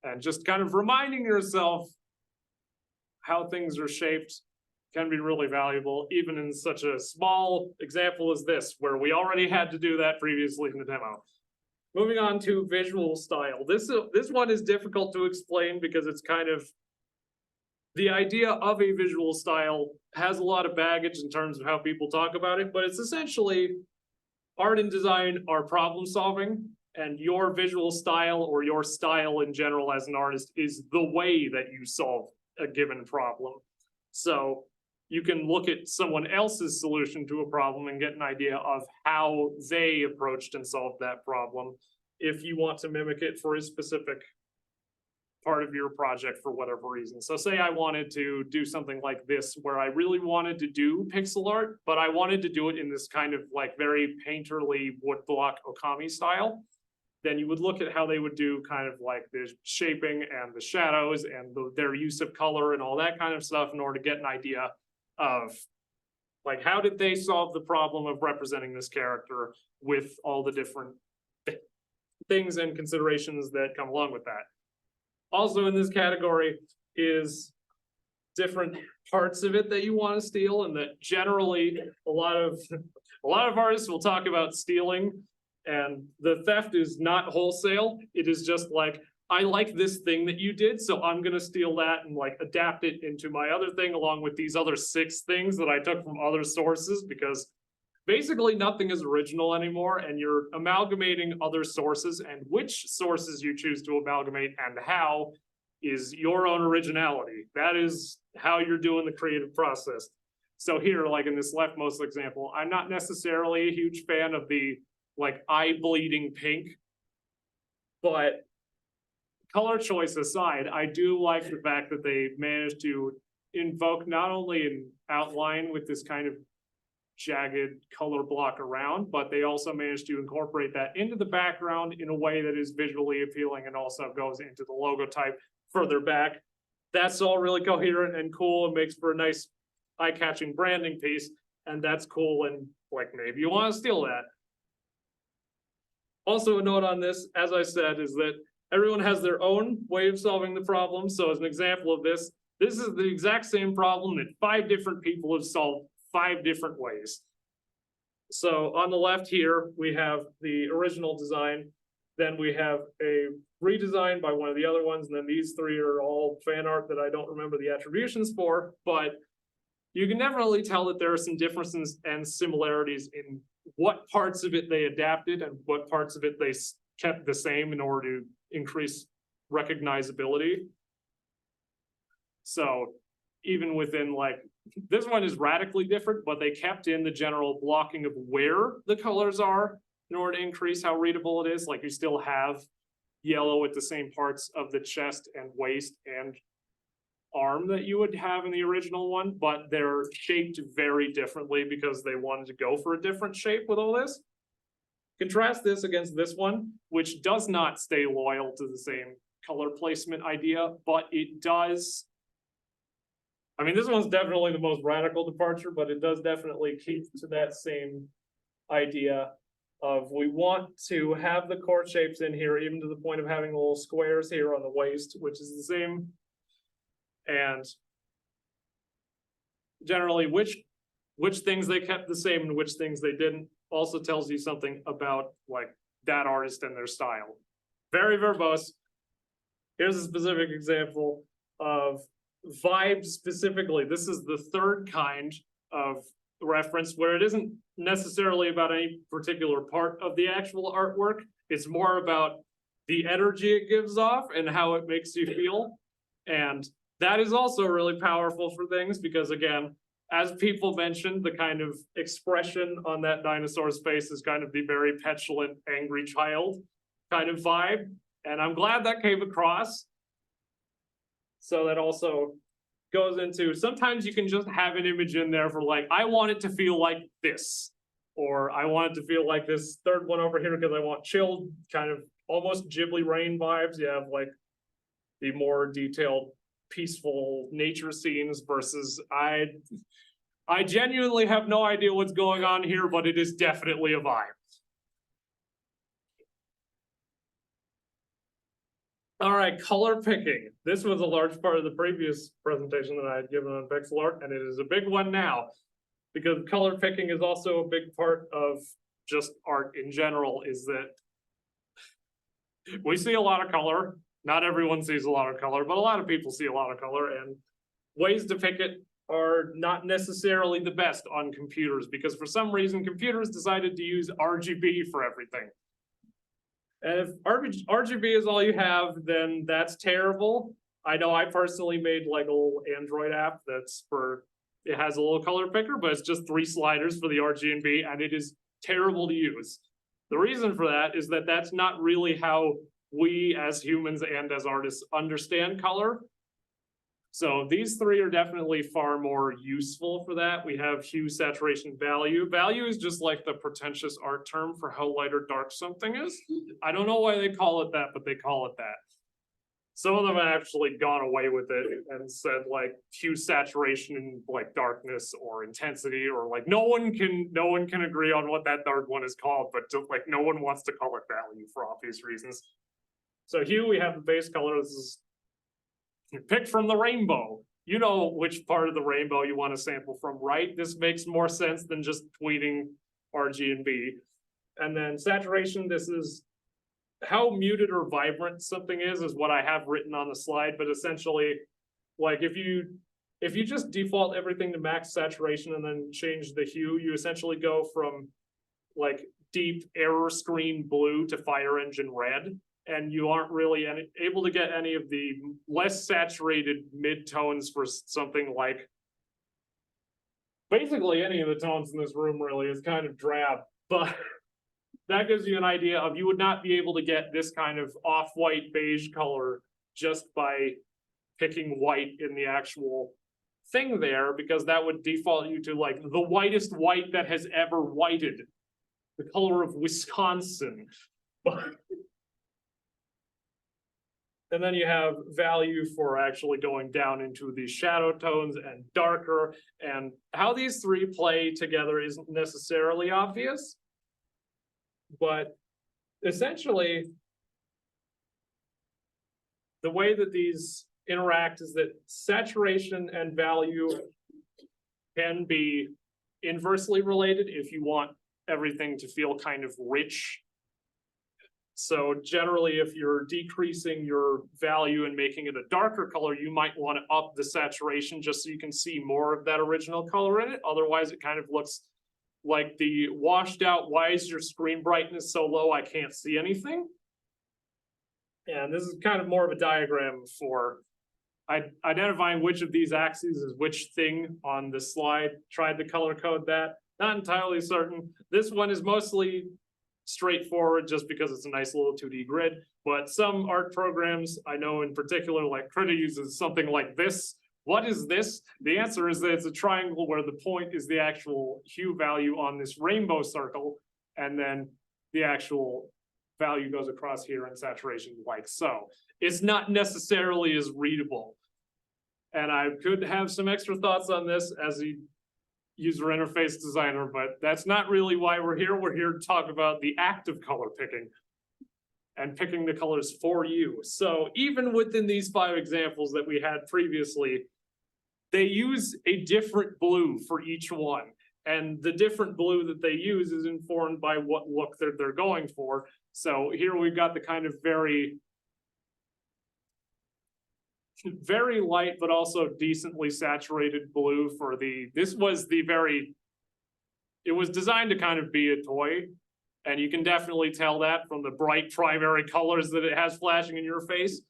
And just kind of reminding yourself how things are shaped can be really valuable, even in such a small example as this, where we already had to do that previously in the demo. Moving on to visual style. This one is difficult to explain because it's kind of, the idea of a visual style has a lot of baggage in terms of how people talk about it, but it's essentially art and design are problem solving, and your visual style or your style in general as an artist is the way that you solve a given problem. So you can look at someone else's solution to a problem and get an idea of how they approached and solved that problem if you want to mimic it for a specific part of your project for whatever reason. So say I wanted to do something like this, where I really wanted to do pixel art, but I wanted to do it in this kind of like very painterly woodblock Okami style. Then you would look at how they would do kind of like the shaping and the shadows and their use of color and all that kind of stuff in order to get an idea of like, how did they solve the problem of representing this character with all the different things and considerations that come along with that. Also in this category is different parts of it that you want to steal, and that generally a lot of artists will talk about stealing, and the theft is not wholesale. It is just like, I like this thing that you did, so I'm gonna steal that and like adapt it into my other thing along with these other 6 things that I took from other sources, because basically nothing is original anymore, and you're amalgamating other sources, and which sources you choose to amalgamate and how is your own originality. That is how you're doing the creative process. So here, like in this leftmost example, I'm not necessarily a huge fan of the like eye-bleeding pink, but color choice aside, I do like the fact that they managed to invoke not only an outline with this kind of jagged color block around, but they also managed to incorporate that into the background in a way that is visually appealing and also goes into the logo type further back. That's all really coherent and cool and makes for a nice eye-catching branding piece, and that's cool, and like maybe you want to steal that. Also a note on this, as I said, is that everyone has their own way of solving the problem. So as an example of this is the exact same problem that 5 different people have solved 5 different ways. So on the left here, we have the original design. Then we have a redesign by one of the other ones. And then these 3 are all fan art that I don't remember the attributions for, but you can definitely tell that there are some differences and similarities in what parts of it they adapted and what parts of it they kept the same in order to increase recognizability. So even within like, this one is radically different, but they kept in the general blocking of where the colors are in order to increase how readable it is. Like you still have yellow at the same parts of the chest and waist and arm that you would have in the original one, but they're shaped very differently because they wanted to go for a different shape with all this. Contrast this against this one, which does not stay loyal to the same color placement idea, but it does. I mean, this one's definitely the most radical departure, but it does definitely keep to that same idea of we want to have the core shapes in here, even to the point of having little squares here on the waist, which is the same. And generally, which things they kept the same and which things they didn't also tells you something about like that artist and their style. Very verbose. Here's a specific example of vibe specifically. This is the third kind of reference where it isn't necessarily about any particular part of the actual artwork. It's more about the energy it gives off and how it makes you feel. And that is also really powerful for things because, again, as people mentioned, the kind of expression on that dinosaur's face is kind of the very petulant, angry child kind of vibe. And I'm glad that came across. So that also goes into, sometimes you can just have an image in there for like, I want it to feel like this, or I want it to feel like this third one over here because I want chilled, kind of almost Ghibli rain vibes. You have like the more detailed, peaceful nature scenes versus I genuinely have no idea what's going on here, but it is definitely a vibe. All right, color picking. This was a large part of the previous presentation that I had given on pixel art, and it is a big one now because color picking is also a big part of just art in general, is that we see a lot of color. Not everyone sees a lot of color, but a lot of people see a lot of color, and ways to pick it are not necessarily the best on computers because for some reason computers decided to use RGB for everything. And if RGB is all you have, then that's terrible. I know I personally made like a little Android app that's for, it has a little color picker, but it's just 3 sliders for the RGB and it is terrible to use. The reason for that is that that's not really how we as humans and as artists understand color. So these 3 are definitely far more useful for that. We have hue, saturation, value. Value is just like the pretentious art term for how light or dark something is. I don't know why they call it that, but they call it that. Some of them have actually gone away with it and said like hue, saturation, and like darkness or intensity, or like no one can agree on what that third one is called, but just like no one wants to call it value for obvious reasons. So hue, we have the base color. This is picked from the rainbow. You know which part of the rainbow you want to sample from, right? This makes more sense than just tweeting RGB. And then saturation, this is how muted or vibrant something is what I have written on the slide, but essentially, like if you just default everything to max saturation and then change the hue, you essentially go from like deep error screen blue to fire engine red. And you aren't really able to get any of the less saturated mid-tones for something like, basically any of the tones in this room really is kind of drab, but that gives you an idea of you would not be able to get this kind of off-white beige color just by picking white in the actual thing there, because that would default you to like the whitest white that has ever whited, the color of Wisconsin. And then you have value for actually going down into the shadow tones and darker, and how these 3 play together isn't necessarily obvious. But essentially, the way that these interact is that saturation and value can be inversely related if you want everything to feel kind of rich. So generally, if you're decreasing your value and making it a darker color, you might want to up the saturation just so you can see more of that original color in it. Otherwise, it kind of looks like the washed out, why is your screen brightness so low I can't see anything? And this is kind of more of a diagram for identifying which of these axes is which thing on the slide, tried to color code that, not entirely certain. This one is mostly straightforward just because it's a nice little 2D grid, but some art programs I know in particular, like Krita, uses something like this. What is this? The answer is that it's a triangle where the point is the actual hue value on this rainbow circle, and then the actual value goes across here in saturation like so. It's not necessarily as readable. And I could have some extra thoughts on this as a user interface designer, but that's not really why we're here. We're here to talk about the act of color picking and picking the colors for you. So even within these 5 examples that we had previously, they use a different blue for each one. And the different blue that they use is informed by what look that they're going for. So here we've got the kind of very light, but also decently saturated blue for this was it was designed to kind of be a toy. And you can definitely tell that from the bright primary colors that it has flashing in your face.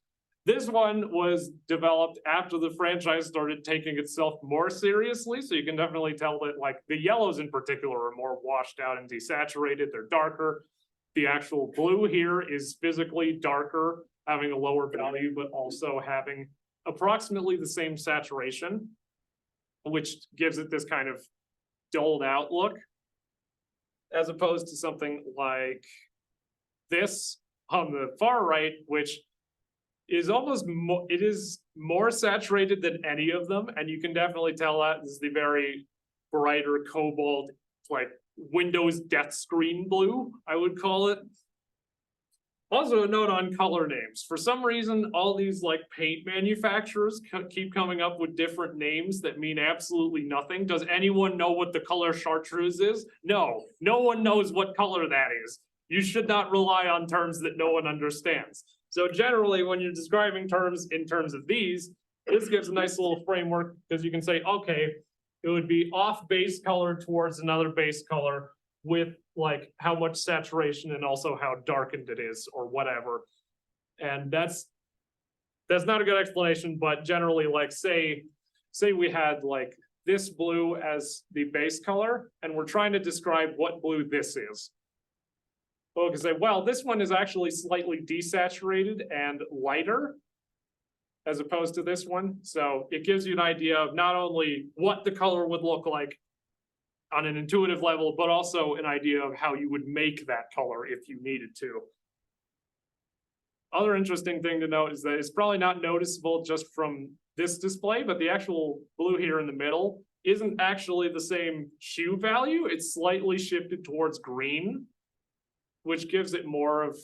This one was developed after the franchise started taking itself more seriously. So you can definitely tell that like the yellows in particular are more washed out and desaturated. They're darker. The actual blue here is physically darker, having a lower value, but also having approximately the same saturation, which gives it this kind of dulled out look, as opposed to something like this on the far right, which is almost it is more saturated than any of them, and you can definitely tell that this is the very brighter cobalt, like Windows death screen blue, I would call it. Also a note on color names. For some reason, all these like paint manufacturers keep coming up with different names that mean absolutely nothing. Does anyone know what the color chartreuse is? No, no one knows what color that is. You should not rely on terms that no one understands. So generally, when you're describing terms in terms of these, this gives a nice little framework because you can say, okay, it would be off base color towards another base color with like how much saturation and also how darkened it is or whatever. And that's not a good explanation, but generally like say we had like this blue as the base color and we're trying to describe what blue this is. Well, we can say, well, this one is actually slightly desaturated and lighter as opposed to this one. So it gives you an idea of not only what the color would look like on an intuitive level, but also an idea of how you would make that color if you needed to. Other interesting thing to note is that it's probably not noticeable just from this display, but the actual blue here in the middle isn't actually the same hue value. It's slightly shifted towards green, which gives it more of,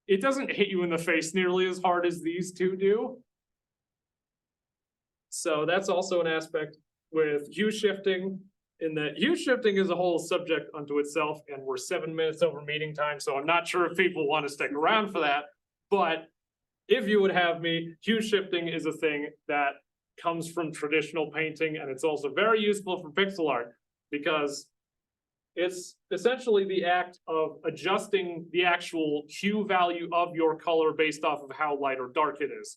it doesn't hit you in the face nearly as hard as these two do. So that's also an aspect with hue shifting. In that hue shifting is a whole subject unto itself, and we're 7 minutes over meeting time, so I'm not sure if people want to stick around for that. But if you would have me, hue shifting is a thing that comes from traditional painting, and it's also very useful for pixel art because it's essentially the act of adjusting the actual hue value of your color based off of how light or dark it is.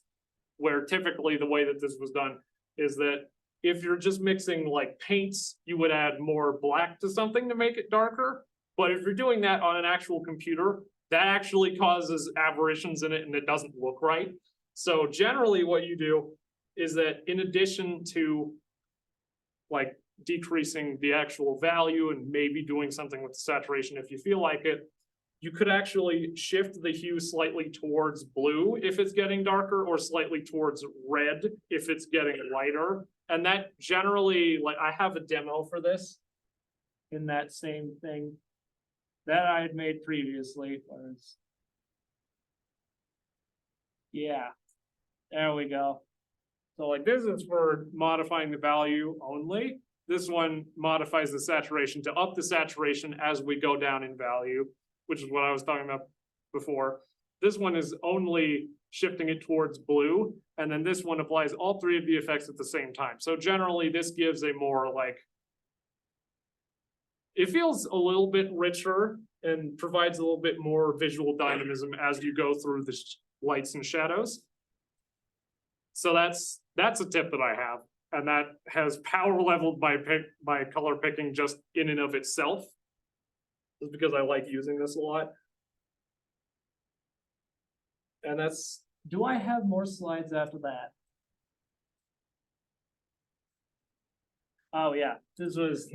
Where typically the way that this was done is that if you're just mixing like paints, you would add more black to something to make it darker. But if you're doing that on an actual computer, that actually causes aberrations in it and it doesn't look right. So generally what you do is that in addition to like decreasing the actual value and maybe doing something with the saturation if you feel like it, you could actually shift the hue slightly towards blue if it's getting darker or slightly towards red if it's getting lighter. And that generally, like I have a demo for this in that same thing that I had made previously. Yeah, there we go. So like this is for modifying the value only. This one modifies the saturation to up the saturation as we go down in value, which is what I was talking about before. This one is only shifting it towards blue, and then this one applies all 3 of the effects at the same time. So generally this gives a more like, it feels a little bit richer and provides a little bit more visual dynamism as you go through the lights and shadows. So that's a tip that I have, and that has power leveled my color picking just in and of itself. Just because I like using this a lot. And that's, Do I have more slides after that? Oh, yeah, this was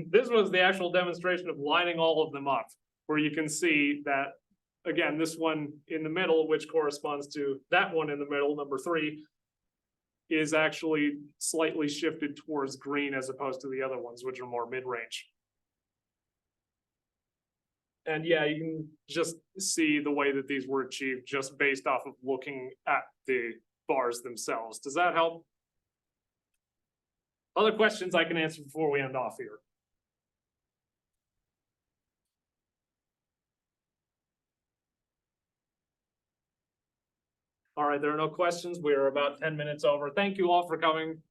the actual demonstration of lining all of them up, where you can see that, again, this one in the middle, which corresponds to that one in the middle, number 3, is actually slightly shifted towards green as opposed to the other ones, which are more mid-range. And yeah, you can just see the way that these were achieved just based off of looking at the bars themselves. Does that help? Other questions I can answer before we end off here? All right, there are no questions. We are about 10 minutes over. Thank you all for coming.